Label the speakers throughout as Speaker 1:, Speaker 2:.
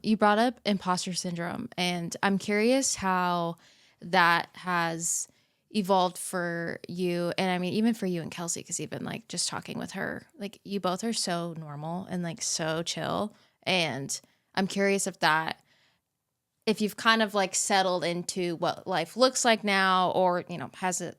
Speaker 1: You brought up imposter syndrome, and I'm curious how that has evolved for you. And I mean, even for you and Kelsey, because even like just talking with her, like you both are so normal and like so chill. And I'm curious if you've kind of like settled into what life looks like now, or, has it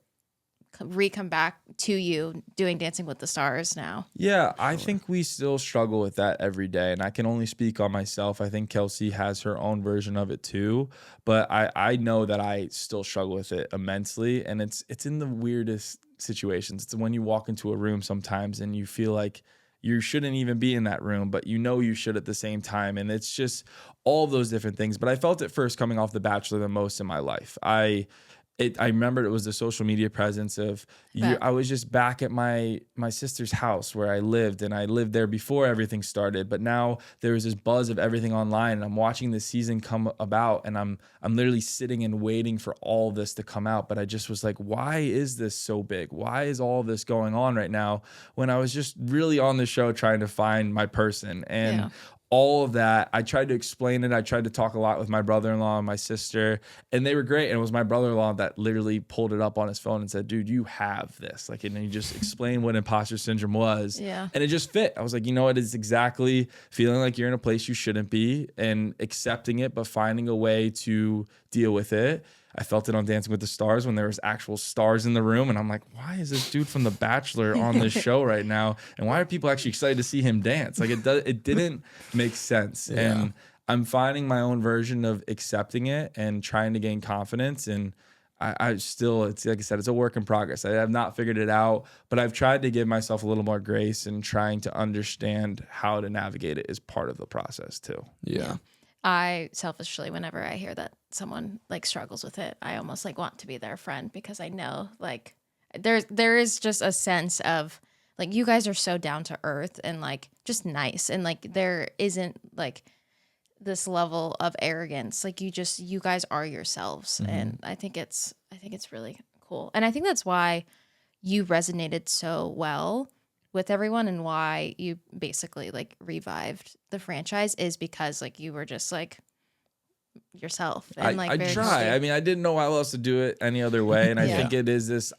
Speaker 1: come back to you doing Dancing with the Stars now?
Speaker 2: Yeah, I think we still struggle with that every day. And I can only speak on myself. I think Kelsey has her own version of it too. But I know that I still struggle with it immensely. And it's in the weirdest situations. It's when you walk into a room sometimes and you feel like you shouldn't even be in that room, but you know you should at the same time. And it's just all those different things. But I felt it first coming off The Bachelor the most in my life. I remembered it was the social media presence of you.
Speaker 1: Bet.
Speaker 2: I was just back at my sister's house where I lived, and I lived there before everything started. But now there was this buzz of everything online, and I'm watching the season come about, and I'm literally sitting and waiting for all of this to come out. But I just was like, why is this so big? Why is all this going on right now? When I was just really on the show trying to find my person. And
Speaker 1: Yeah.
Speaker 2: all of that, I tried to explain it. I tried to talk a lot with my brother-in-law and my sister, and they were great. And it was my brother-in-law that literally pulled it up on his phone and said, dude, you have this. Like, and he just explained what imposter syndrome was.
Speaker 1: Yeah.
Speaker 2: And it just fit. I was like, you know what? It's exactly feeling like you're in a place you shouldn't be and accepting it, but finding a way to deal with it. I felt it on Dancing with the Stars when there was actual stars in the room. And I'm like, why is this dude from The Bachelor on this show right now? And why are people actually excited to see him dance? Like it didn't make sense.
Speaker 3: Yeah.
Speaker 2: And I'm finding my own version of accepting it and trying to gain confidence. And I still, it's like I said, it's a work in progress. I have not figured it out, but I've tried to give myself a little more grace and trying to understand how to navigate it is part of the process too.
Speaker 3: Yeah.
Speaker 1: I selfishly, whenever I hear that someone like struggles with it, I almost like want to be their friend, because I know like there is just a sense of like you guys are so down to earth and like just nice, and like there isn't like this level of arrogance. Like you guys are yourselves, and I think it's really cool, and I think that's why you resonated so well with everyone, and why you basically like revived the franchise is because like you were just like yourself and like
Speaker 2: I
Speaker 1: very
Speaker 2: try.
Speaker 1: distinct.
Speaker 2: I mean, I didn't know how else to do it any other way. And I
Speaker 1: Yeah.
Speaker 2: think it is this,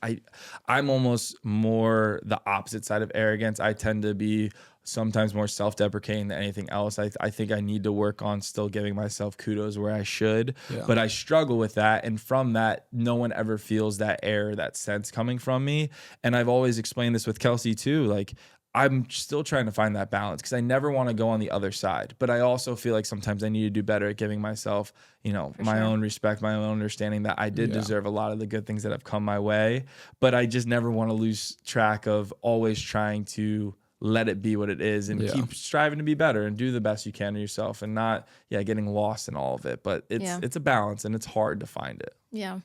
Speaker 2: I'm almost more the opposite side of arrogance. I tend to be sometimes more self-deprecating than anything else. I think I need to work on still giving myself kudos where I should,
Speaker 3: Yeah.
Speaker 2: but I struggle with that. And from that, no one ever feels that air, that sense coming from me. And I've always explained this with Kelsey too. Like, I'm still trying to find that balance because I never want to go on the other side. But I also feel like sometimes I need to do better at giving myself, my
Speaker 1: sure.
Speaker 2: own respect, my own understanding that I did
Speaker 3: Yeah.
Speaker 2: deserve a lot of the good things that have come my way. But I just never want to lose track of always trying to let it be what it is and
Speaker 3: Yeah.
Speaker 2: keep striving to be better and do the best you can of yourself and not, getting lost in all of it. But it's a balance and it's hard to find it.
Speaker 1: Yeah.